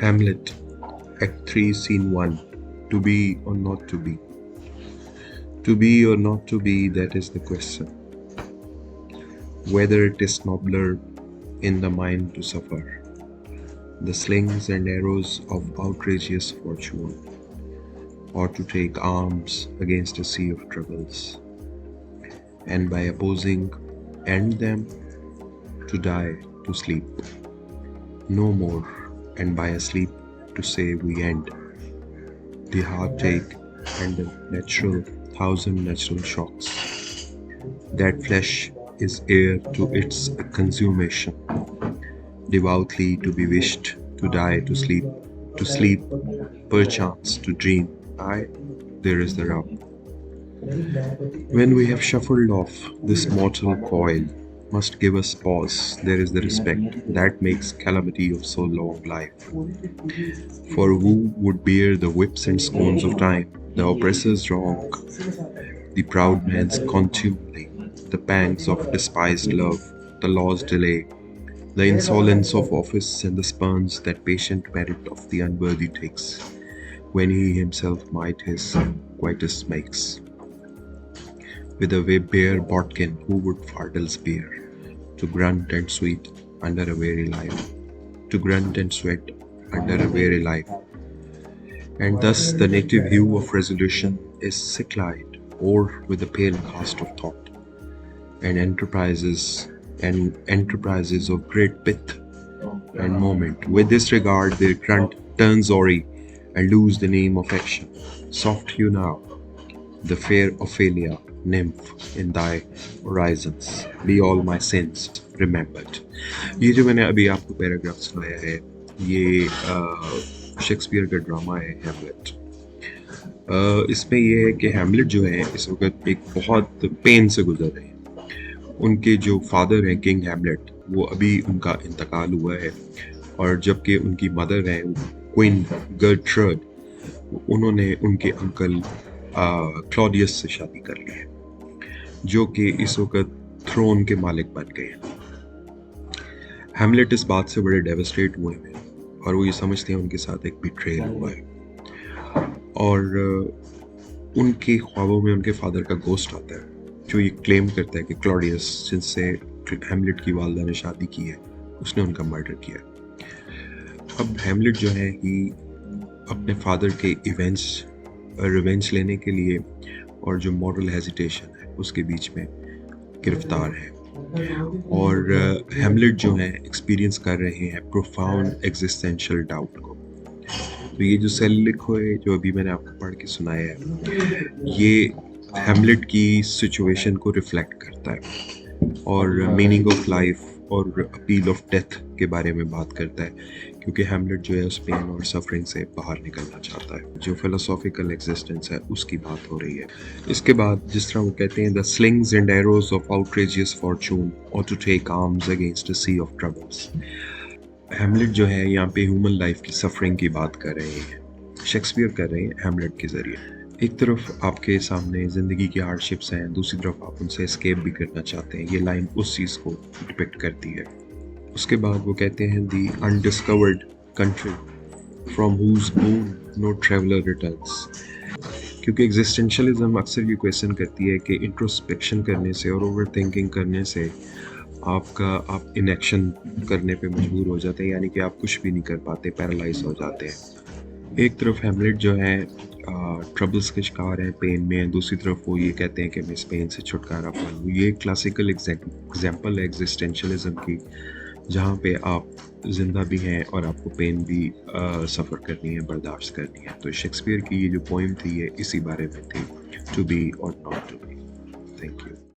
Hamlet, Act 3, Scene 1. To be or not to be? To be or not to be, that is the question. Whether it is nobler in the mind to suffer the slings and arrows of outrageous fortune, or to take arms against a sea of troubles, and by opposing end them, to die, to sleep no more, and by a sleep to say we end the heartache and the thousand natural shocks. That flesh is heir to its consummation, devoutly to be wished, to die, to sleep, perchance to dream. Aye, there is the rub. When we have shuffled off this mortal coil, must give us pause, there is the respect that makes calamity of so long life. For who would bear the whips and scorns of time, the oppressor's wrong, the proud man's contumely, the pangs of despised love, the law's delay, the insolence of office, and the spurns that patient merit of the unworthy takes, when he himself might his quietest makes. With a bare bodkin who would fardels bear, to grunt and sweat under a weary life, to grunt and sweat under a weary life. And thus the native hue of resolution is sick-eyed, or with the pale cast of thought, and enterprises of great pith and moment. With this regard their grunt turns awry, and lose the name of action. Soft you now, the fair Ophelia, nymph in thy horizons, be all my sins remembered. ये जो मैंने अभी आपको paragraph सुनाया है, ये Shakespeare का drama है हैमलेट। इसमें ये है कि हैमलेट जो है इस वक्त एक बहुत पेन से गुजर रहे हैं। उनके जो फादर हैं किंग हैमलेट, वो अभी उनका इंतकाल हुआ है, और जबकि उनकी मदर हैं क्वीन गर्ट्रड, उन्होंने उनके अंकल क्लॉडियस से शादी कर ली है, जो कि इस वक्त थ्रोन के मालिक बन गए हैं। हैमलेट इस बात से बड़े डेवस्टेट हुए हैं, और वो ये समझते हैं उनके साथ एक बिट्रेयल हुआ है, और उनके ख्वाबों में उनके फादर का गोस्ट आता है, जो ये क्लेम करता है कि क्लॉडियस, जिनसे हैमलेट की वालदा ने शादी की है, उसने उनका मर्डर किया है। अब हैमलेट जो है ही अपने फादर के इवेंट्स रिवेंज लेने के लिए और जो मॉरल हेजिटेशन है उसके बीच में गिरफ्तार है, और हैमलेट जो है एक्सपीरियंस कर रहे हैं प्रोफाउंड एग्जिस्टेंशियल डाउट को। तो ये जो सेल लिखो है जो अभी मैंने आपको पढ़ के सुनाया है, ये हैमलेट की सिचुएशन को रिफ्लेक्ट करता है, और मीनिंग ऑफ लाइफ और अपील ऑफ डेथ के बारे में बात करता है, क्योंकि हैमलेट जो है उस पेन और सफरिंग से बाहर निकलना चाहता है। जो फिलोसॉफिकल एग्जिस्टेंस है उसकी बात हो रही है। इसके बाद जिस तरह वो कहते हैं, the slings and arrows of outrageous fortune और to take arms against a sea of troubles. Hamlet जो है यहाँ पे ह्यूमन लाइफ की सफरिंग की बात कर रहे हैं, शेक्सपियर कर रहे हैं हैमलेट के ज़रिए। एक तरफ आपके सामने ज़िंदगी की हार्डशिप्स हैं, दूसरी तरफ आप उनसे एस्केप भी करना चाहते हैं। ये लाइन उस चीज़ को डिपिक्ट करती है। उसके बाद वो कहते हैं, the undiscovered country from whose bourn no traveller returns. क्योंकि एग्जिस्टेंशलिज्म अक्सर ये क्वेश्चन करती है कि इंट्रोस्पेक्शन करने से और ओवर थिंकिंग करने से आप इनएक्शन करने पे मजबूर हो जाते हैं, यानी कि आप कुछ भी नहीं कर पाते, पैरालाइज हो जाते हैं। एक तरफ हैमलेट जो है ट्रबल्स के शिकार हैं, पेन में है, दूसरी तरफ वो ये कहते हैं कि मैं इस पेन से छुटकारा पा लूँ। ये क्लासिकल एग्जाम्पल है एग्जिस्टेंशलिज्म की, जहाँ पे आप ज़िंदा भी हैं और आपको पेन भी सफ़र करनी है, बर्दाश्त करनी है। तो शेक्सपियर की ये जो पोइम थी ये इसी बारे में थी, टू बी और not to be. Thank you.